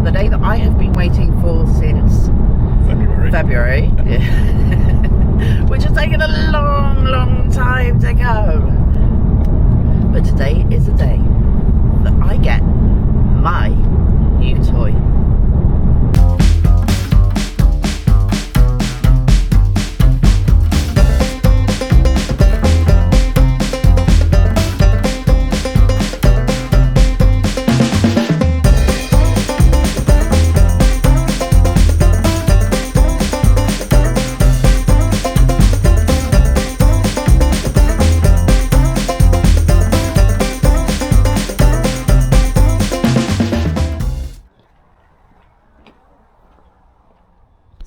the day that I have been waiting for since February. Which has taken a long time to come. But today is the day that I get my new toy.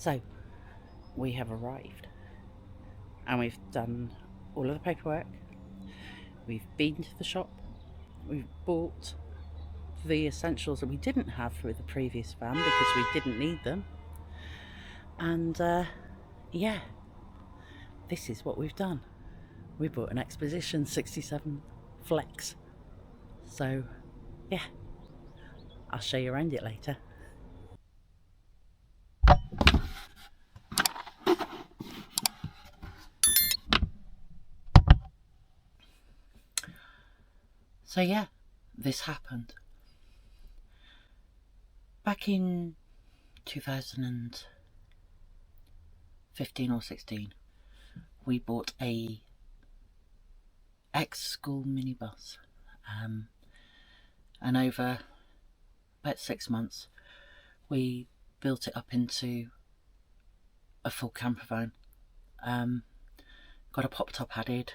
So, we have arrived and we've done all of the paperwork, we've been to the shop, we've bought the essentials that we didn't have for the previous van because we didn't need them, and yeah, this is what we've done. We bought an Expedition 67 Flex, so yeah, I'll show you around it later. So yeah, this happened. Back in 2015 or 16, we bought a ex-school minibus. And over about 6 months, we built it up into a full campervan. Got a pop top added.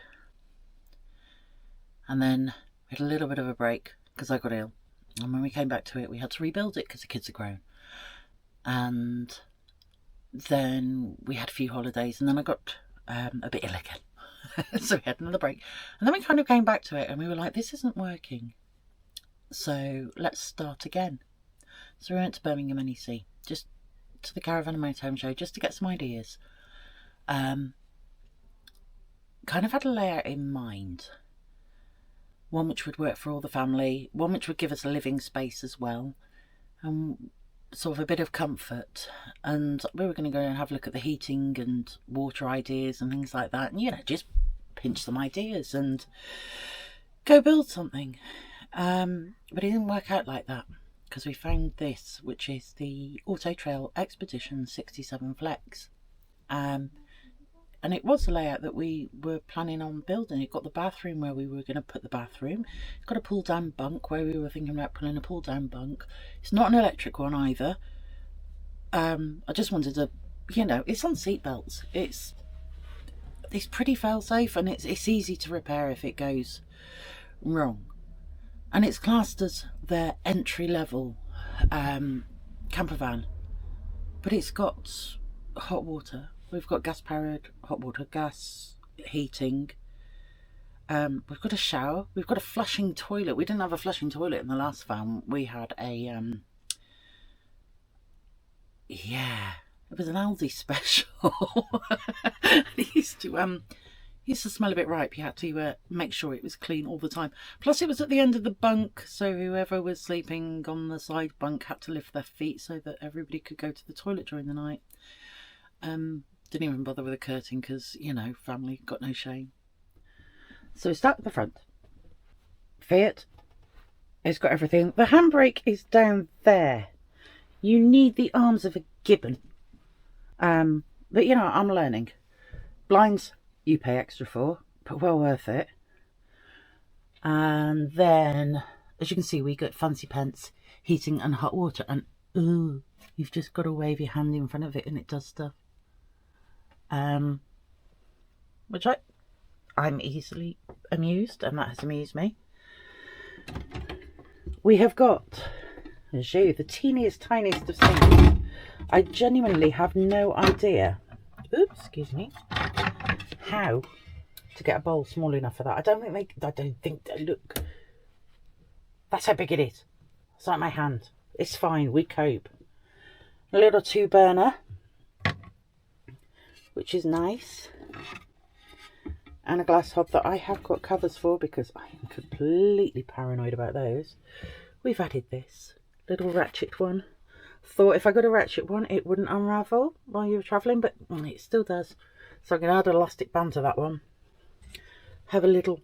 And then we had a little bit of a break because I got ill, and when we came back to it we had to rebuild it because the kids are grown, and then we had a few holidays, and then I got a bit ill again. So we had another break, and then we kind of came back to it and we were like, this isn't working, so let's start again. So we went to Birmingham NEC, just to the Caravan and Motorhome show, just to get some ideas. Kind of had a layout in mind, one which would work for all the family, one which would give us a living space as well, and sort of a bit of comfort. And we were going to go and have a look at the heating and water ideas and things like that, and you know, just pinch some ideas and go build something. But it didn't work out like that, because we found this, which is the Auto Trail Expedition 67 Flex. And it was the layout that we were planning on building. It got the bathroom where we were going to put the bathroom. It's got a pull down bunk where we were thinking about putting a pull down bunk. It's not an electric one either. I just wanted to, you know, it's on seat belts. It's pretty fail safe, and it's easy to repair if it goes wrong. And it's classed as their entry level campervan, but it's got hot water. We've got gas powered hot water, gas heating. We've got a shower. We've got a flushing toilet. We didn't have a flushing toilet in the last van. We had a yeah, it was an Aldi special. It used to smell a bit ripe. You had to make sure it was clean all the time. Plus it was at the end of the bunk, so whoever was sleeping on the side bunk had to lift their feet so that everybody could go to the toilet during the night. Didn't even bother with a curtain because, you know, family, got no shame. So we start at the front. Fiat, it's got everything. The handbrake is down there. You need the arms of a gibbon. But you know, I'm learning. Blinds, you pay extra for, but well worth it. And then, as you can see, we got fancy pants, heating and hot water. And ooh, you've just got to wave your hand in front of it and it does stuff. Which I'm easily amused, and that has amused me. We have got, I'll show you, the teeniest, tiniest of things. I genuinely have no idea, oops, excuse me, how to get a bowl small enough for that. I don't think they look, that's how big it is. It's like my hand. It's fine, we cope. A little 2-burner, which is nice, and a glass hob that I have got covers for because I am completely paranoid about those. We've added this little ratchet one Thought if I got a ratchet one, it wouldn't unravel while you were travelling, but it still does. So I'm going to add an elastic band to that one. Have a little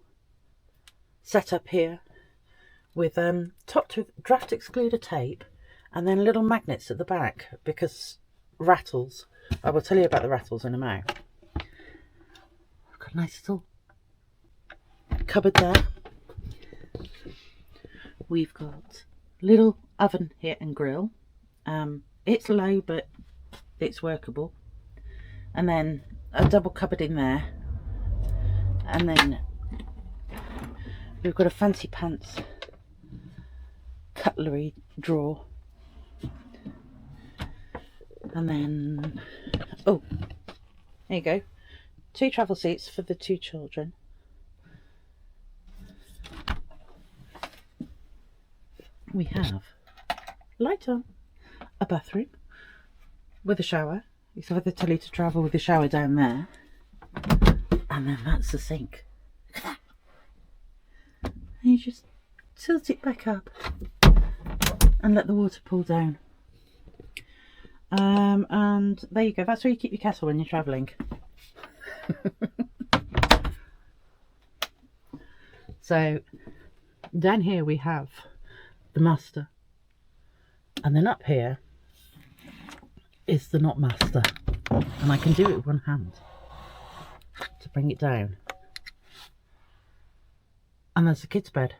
setup here with topped with draft excluder tape and then little magnets at the back, because Rattles, I will tell you about the Rattles in a moment. I've got a nice little cupboard there. We've got little oven here and grill. It's low but it's workable, and then a double cupboard in there, and then we've got a fancy pants cutlery drawer, and then oh, there you go, 2 travel seats for the 2 children. We have light on, a bathroom with a shower. You have the telly to travel with the shower down there, and then that's the sink. Look at that. And you just tilt it back up and let the water pool down. And there you go. That's where you keep your kettle when you're travelling. So down here we have the master, and then up here is the not master, and I can do it with one hand to bring it down. And there's the kids' bed.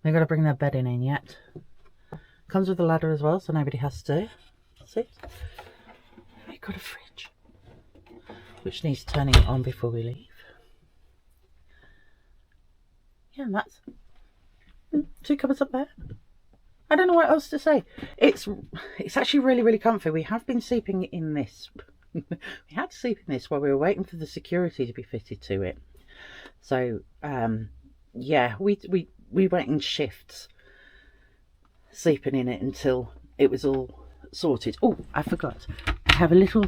They've got to bring their bedding in yet. Comes with a ladder as well, so nobody has to sit. We've got a fridge which needs turning on before we leave. Yeah, and that's 2 cupboards up there. I don't know what else to say. It's actually really comfy. We have been sleeping in this. We had to sleep in this while we were waiting for the security to be fitted to it. So yeah, we went in shifts, sleeping in it until it was all sorted. Oh, I forgot. I have a little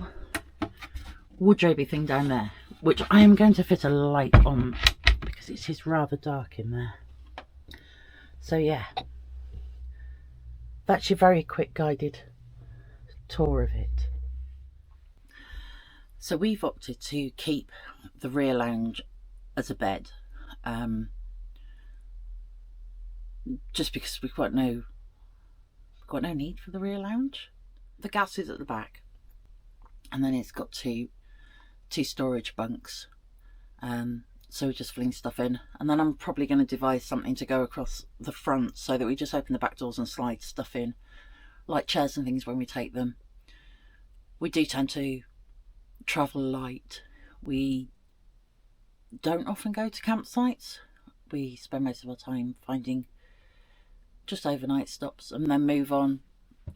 wardrobe thing down there, which I am going to fit a light on because it is rather dark in there. So yeah, that's your very quick guided tour of it. So we've opted to keep the rear lounge as a bed, just because we've got no need for the rear lounge. The gas is at the back, and then it's got two storage bunks, so we just fling stuff in, and then I'm probably going to devise something to go across the front so that we just open the back doors and slide stuff in, like chairs and things when we take them. We do tend to travel light. We don't often go to campsites. We spend most of our time finding just overnight stops and then move on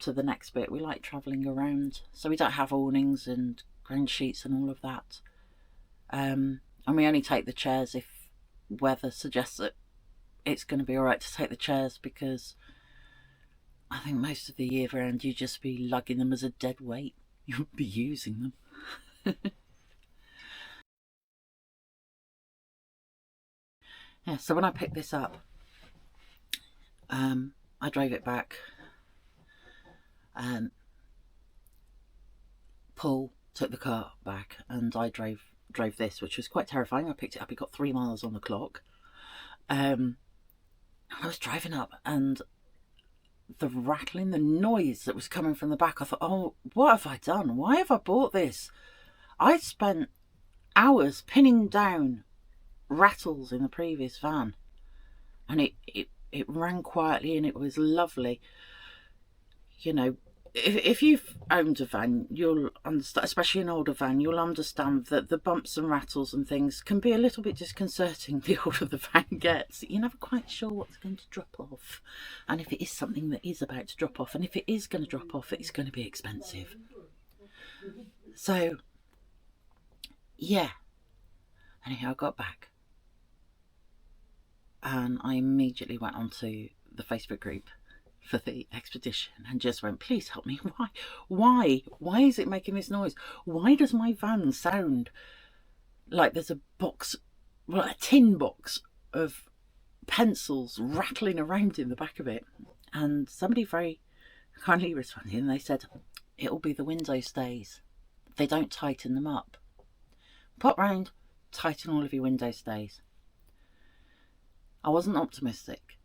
to the next bit. We like travelling around, so we don't have awnings and ground sheets and all of that. And we only take the chairs if weather suggests that it's going to be alright to take the chairs, because I think most of the year round you just be lugging them as a dead weight. You wouldn't be using them. Yeah, so when I picked this up, I drove it back. Paul took the car back and I drove this, which was quite terrifying. I picked it up, it got 3 miles on the clock. I was driving up and the rattling, the noise that was coming from the back, I thought, oh, what have I done? Why have I bought this? I spent hours pinning down Rattles in the previous van, and it ran quietly and it was lovely. You know, if you've owned a van, you'll understand, especially an older van, you'll understand that the bumps and rattles and things can be a little bit disconcerting the older the van gets. You're never quite sure what's going to drop off, and if it is something that is about to drop off, and if it is going to drop off, it's going to be expensive. So yeah, anyhow, I got back and I immediately went onto the Facebook group for the expedition and just went, please help me. Why is it making this noise? Why does my van sound like there's a box, well, a tin box of pencils rattling around in the back of it? And somebody very kindly responded and they said, it'll be the window stays. They don't tighten them up. Pop round, tighten all of your window stays. I wasn't optimistic,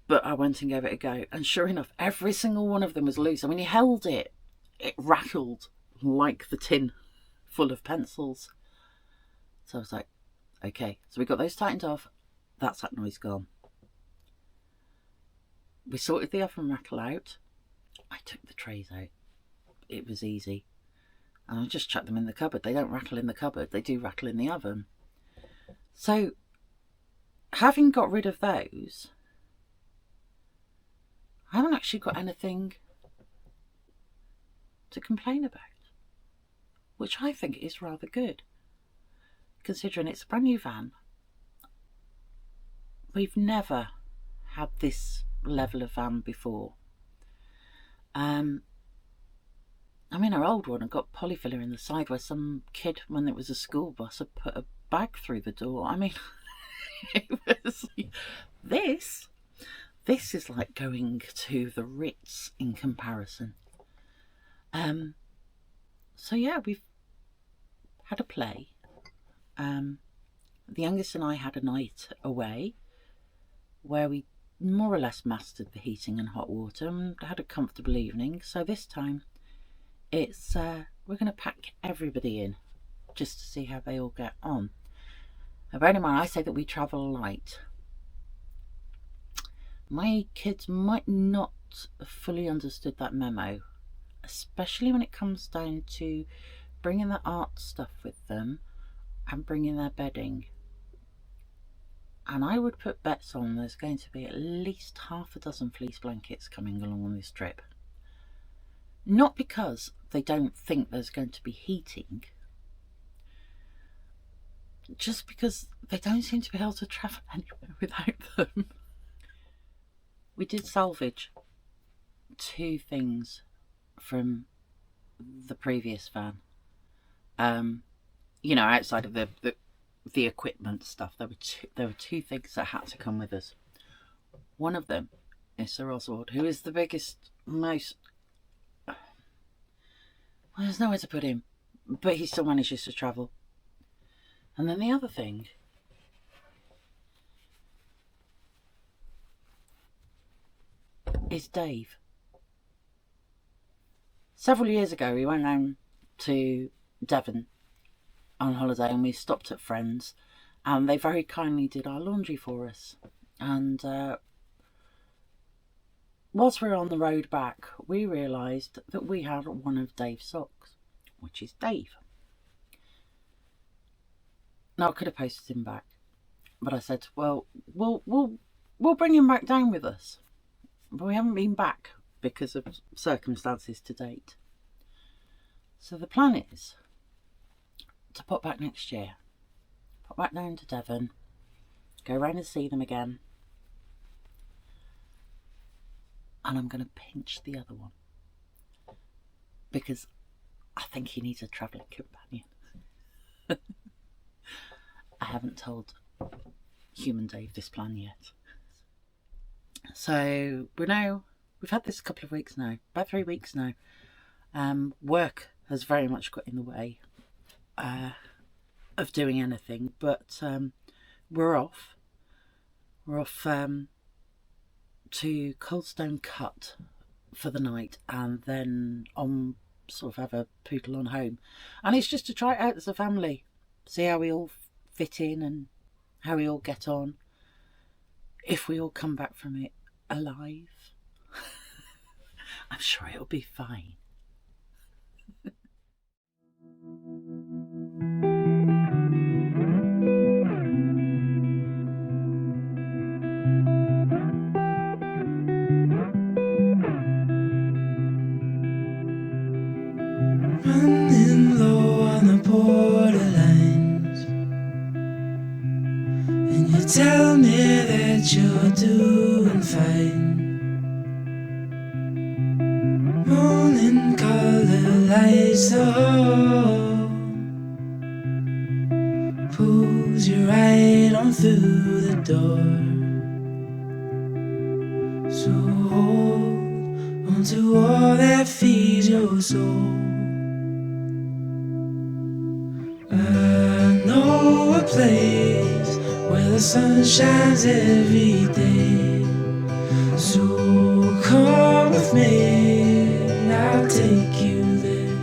but I went and gave it a go. And sure enough, every single one of them was loose. And when you held it, it rattled like the tin full of pencils. So I was like, okay. So we got those tightened off. That's that noise gone. We sorted the oven rattle out. I took the trays out. It was easy. And I just chucked them in the cupboard. They don't rattle in the cupboard. They do rattle in the oven. So, having got rid of those, I haven't actually got anything to complain about, which I think is rather good, considering it's a brand new van. We've never had this level of van before. I mean, our old one had got polyfiller in the side where some kid, when it was a school bus, had put a bag through the door. I mean, it was this is like going to the Ritz in comparison. So yeah, we've had a play. The youngest and I had a night away where we more or less mastered the heating and hot water and had a comfortable evening. So this time it's we're going to pack everybody in just to see how they all get on. Now, bearing in mind, I say that we travel light. My kids might not have fully understood that memo, especially when it comes down to bringing the art stuff with them and bringing their bedding. And I would put bets on there's going to be at least half a dozen fleece blankets coming along on this trip. Not because they don't think there's going to be heating, just because they don't seem to be able to travel anywhere without them. We did salvage 2 things from the previous van. You know, outside of the equipment stuff, there were 2 things that had to come with us. One of them is Sir Oswald, who is the biggest, most... Well, there's nowhere to put him, but he still manages to travel. And then the other thing is Dave. Several years ago, we went down to Devon on holiday and we stopped at friends, and they very kindly did our laundry for us. And whilst we were on the road back, we realised that we had one of Dave's socks, which is Dave. Now, I could have posted him back, but I said, well, we'll bring him back down with us. But we haven't been back because of circumstances to date. So the plan is to pop back next year, pop back down to Devon, go round and see them again, and I'm going to pinch the other one because I think he needs a travelling companion. I haven't told Human Dave this plan yet. So we've had this a couple of weeks now, about 3 weeks now. Work has very much got in the way of doing anything, but we're off. We're off to Coldstone Cut for the night, and then on sort of have a poodle on home. And it's just to try it out as a family, see how we all fit in and how we all get on, if we all come back from it alive. I'm sure it'll be fine. Running low on the borderlines, and you tell me that you're doing fine. Morning color lights the hall, pulls you right on through the door. So hold onto all that feeds your soul. I know a place where the sun shines every day. So come with me, I'll take you there.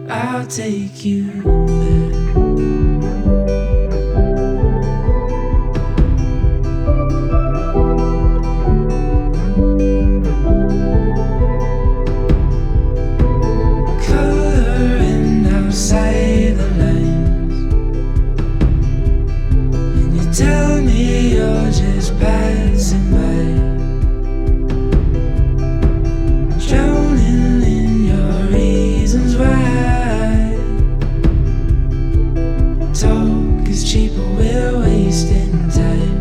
I'll take you there. Coloring outside the lines, and you tell me you're just passing by, drowning in your reasons why. Talk is cheap, but we're wasting time.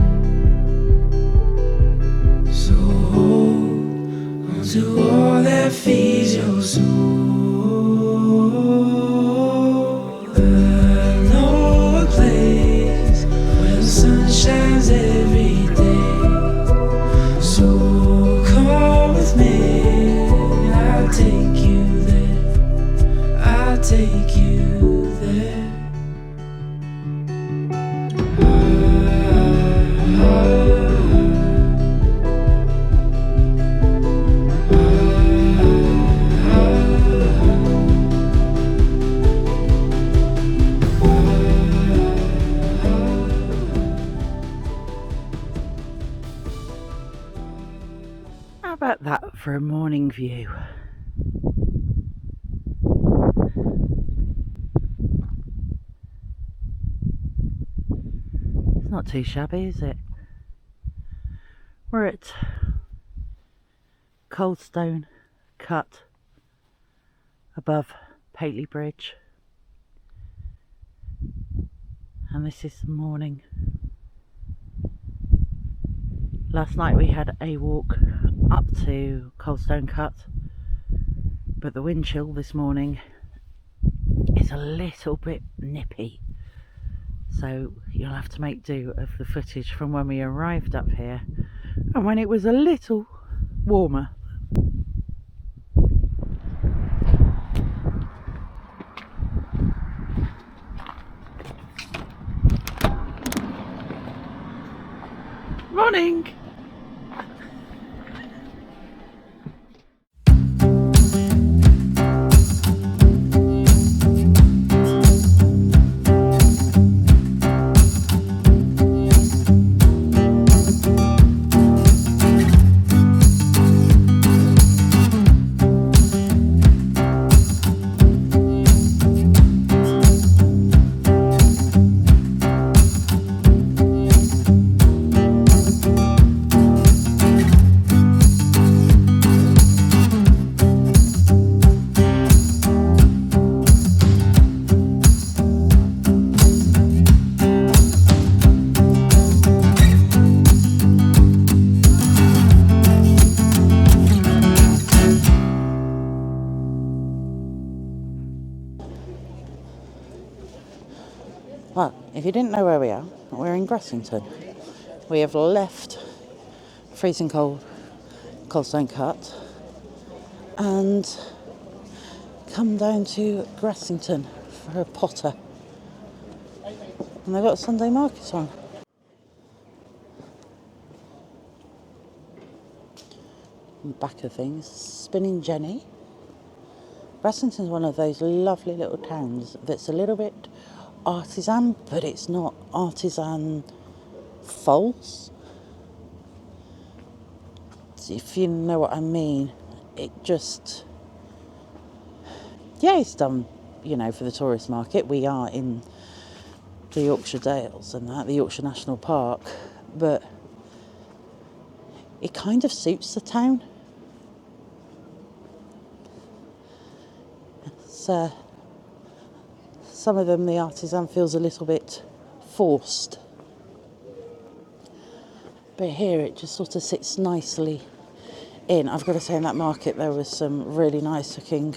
So hold onto all that feeds your soul. I know a place where the sun shines every day. So come with me, I'll take you there. I'll take you there. How about that for a morning view? It's not too shabby, is it? We're at Coldstone Cut above Pateley Bridge, and this is the morning. Last night we had a walk up to Coldstone Cut, but the wind chill this morning is a little bit nippy, so you'll have to make do of the footage from when we arrived up here and when it was a little warmer. Morning! Well, if you didn't know where we are, we're in Gressington. We have left freezing cold Coldstone Cut and come down to Gressington for a potter. And they've got a Sunday market on. On the back of things, Spinning Jenny. Gressington's one of those lovely little towns that's a little bit artisan, but it's not artisan false. If you know what I mean, it just, yeah, it's done, for the tourist market. We are in the Yorkshire Dales and that, the Yorkshire National Park, but it kind of suits the town. So some of them, the artisan feels a little bit forced, but here it just sort of sits nicely in. I've got to say, in that market there was some really nice looking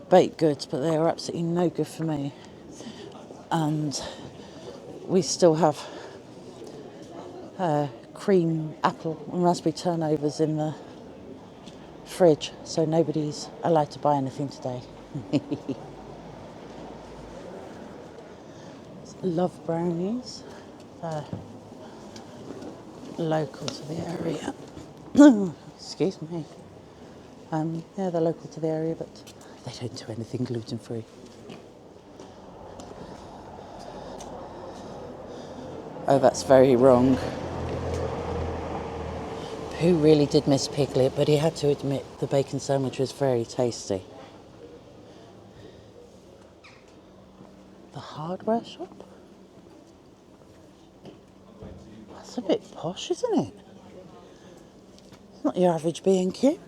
baked goods, but they were absolutely no good for me. And we still have cream, apple and raspberry turnovers in the fridge, so nobody's allowed to buy anything today. Love brownies. Local to the area. Excuse me. Yeah, they're local to the area, but they don't do anything gluten-free. Oh, that's very wrong. Who really did miss Piglet, but he had to admit the bacon sandwich was very tasty. The hardware shop? That's a bit posh, isn't it? It's not your average B&Q.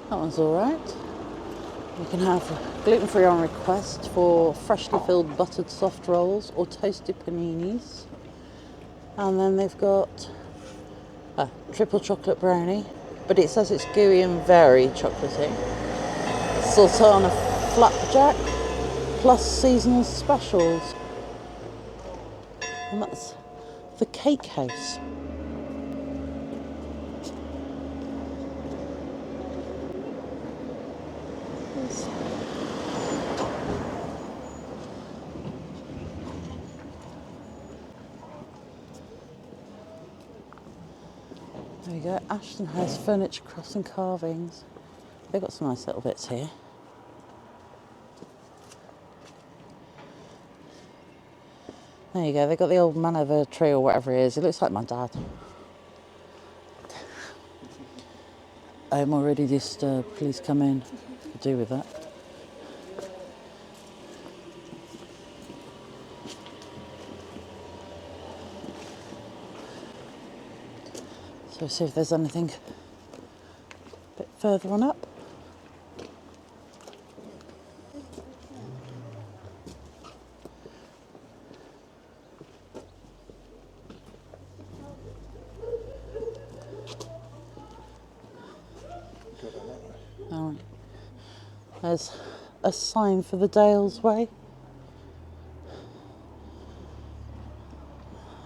That one's all right. You can have gluten-free on request for freshly filled buttered soft rolls or toasted paninis. And then they've got a triple chocolate brownie, but it says it's gooey and very chocolatey. Sultana flapjack plus seasonal specials. And that's the Cake House. There we go, Ashton House Furniture Cross and Carvings. They've got some nice little bits here. There you go, they've got the old man of a tree or whatever it is. It looks like my dad. I'm already disturbed, please come in. Could do with that. So see if there's anything a bit further on up. Alright. There's a sign for the Dales Way.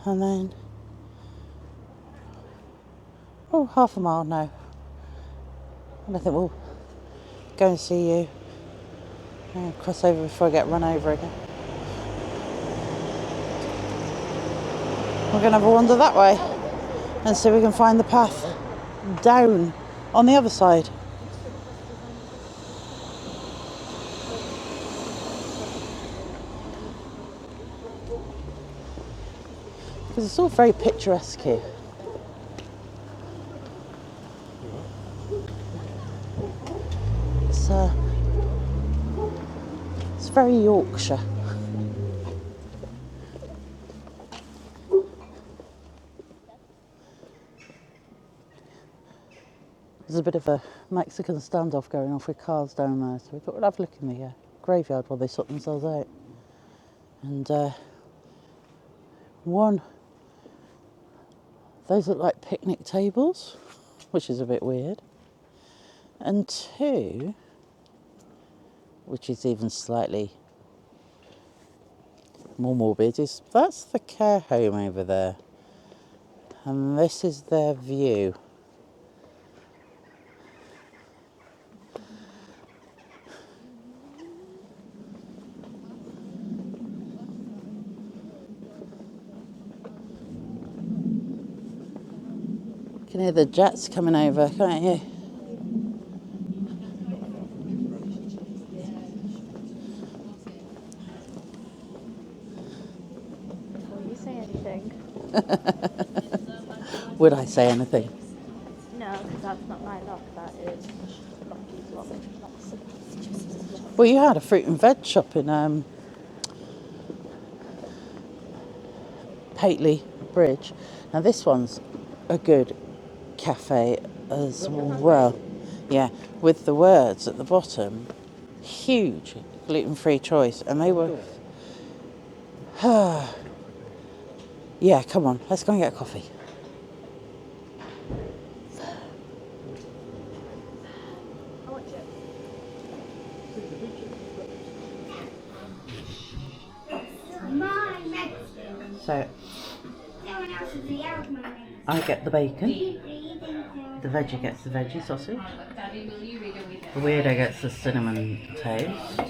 And then half a mile now. And I think we'll go and see you and cross over before I get run over again. We're going to have a wander that way and see if we can find the path down on the other side. Because it's all very picturesque here. It's very Yorkshire. There's a bit of a Mexican standoff going off with cars down there, so we thought we'd have a look in the graveyard while they sort themselves out. And one, those look like picnic tables, which is a bit weird. And two, which is even slightly more morbid, is that's the care home over there. And this is their view. You can hear the jets coming over, can't you? Will you say anything? Would I say anything? No, because that's not my lock, that is Lockie's lock. Well, you had a fruit and veg shop in Pateley Bridge. Now this one's a good cafe as well. Yeah, with the words at the bottom, huge gluten-free choice, and they were. Yeah, come on, let's go and get a coffee. So I get the bacon, the veggie gets the veggie sausage, the weirdo gets the cinnamon toast,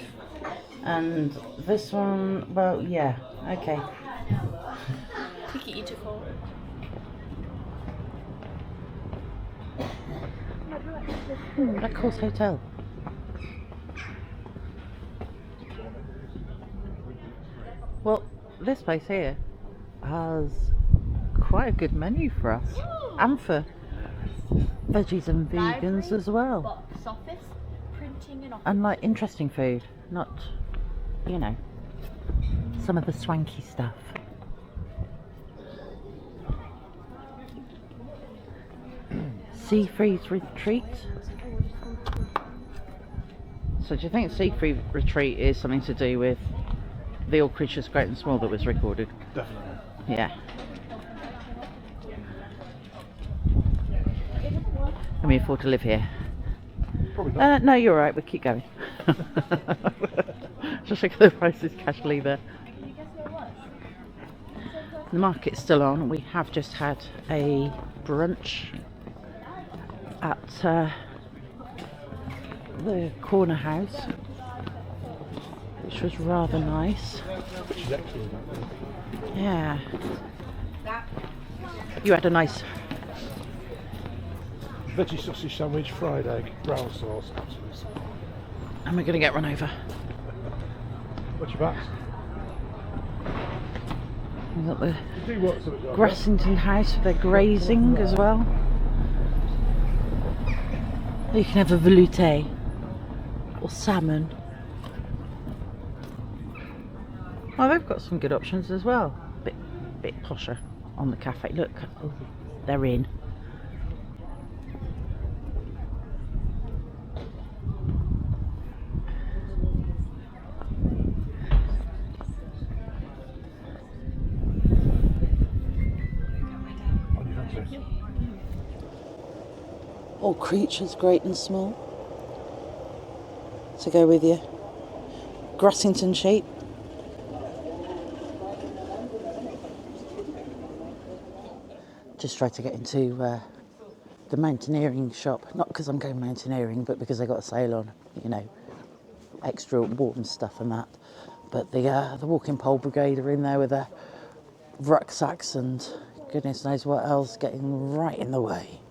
and this one, well, yeah, okay. Look at you two. Black Horse Hotel. Well, this place here has quite a good menu for us, and for veggies and vegans as well. Box office, printing and office. And like interesting food, not, you know, some of the swanky stuff. Sea Freeze Retreat. So do you think Sea Freeze Retreat is something to do with the All Creatures Great and Small that was recorded? Definitely. Yeah. Can we afford to live here? Probably not. No, you're alright, we'll keep going. Just look at the prices casually there. The market's still on. We have just had a brunch at the corner house, which was rather nice. Which is excellent. Yeah. You had a nice Veggie sausage sandwich, fried egg, brown sauce, absolutely. and we're going to get run over. What's your back? We've got the You do what something like Grassington house for their grazing as well. You can have a velouté or salmon. Oh, they've got some good options as well. Bit posher on the cafe. Look, oh, they're in. on your fancy. All creatures great and small. To go with your Grassington sheep. Just tried to get into the mountaineering shop, not because I'm going mountaineering, but because they got a sale on, you know, extra warm stuff and that. But the walking pole brigade are in there with their rucksacks and goodness knows what else, getting right in the way.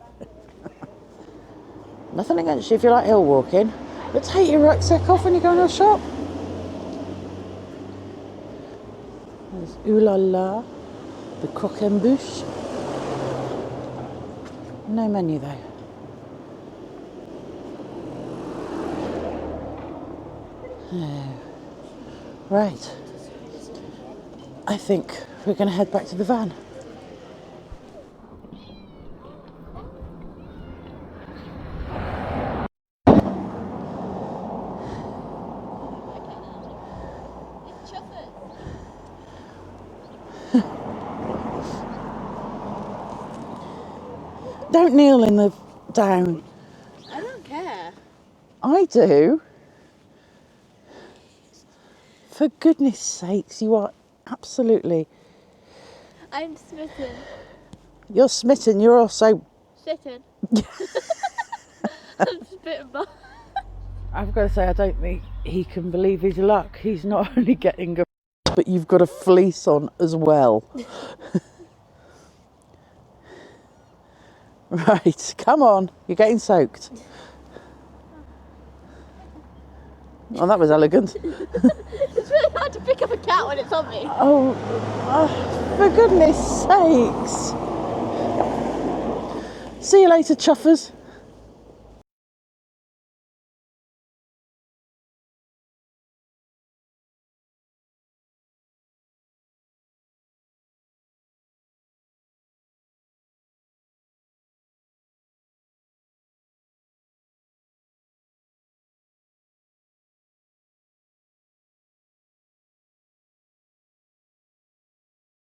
Nothing against you if you like hill walking, but take your rucksack off when you go in a shop. There's Ooh La La, the croquembouche. No menu though. Oh. Right. I think we're going to head back to the van. Don't kneel in the down. I don't care. I do. For goodness sakes, you are absolutely... I'm smitten. You're smitten, you're also... Sitting. I'm spitting by. I've got to say, I don't think he can believe his luck. He's not only getting a... but you've got a fleece on as well. Right, come on, you're getting soaked. Oh, that was elegant. It's really hard to pick up a cat when it's on me. Oh, for goodness sakes. See you later, chuffers.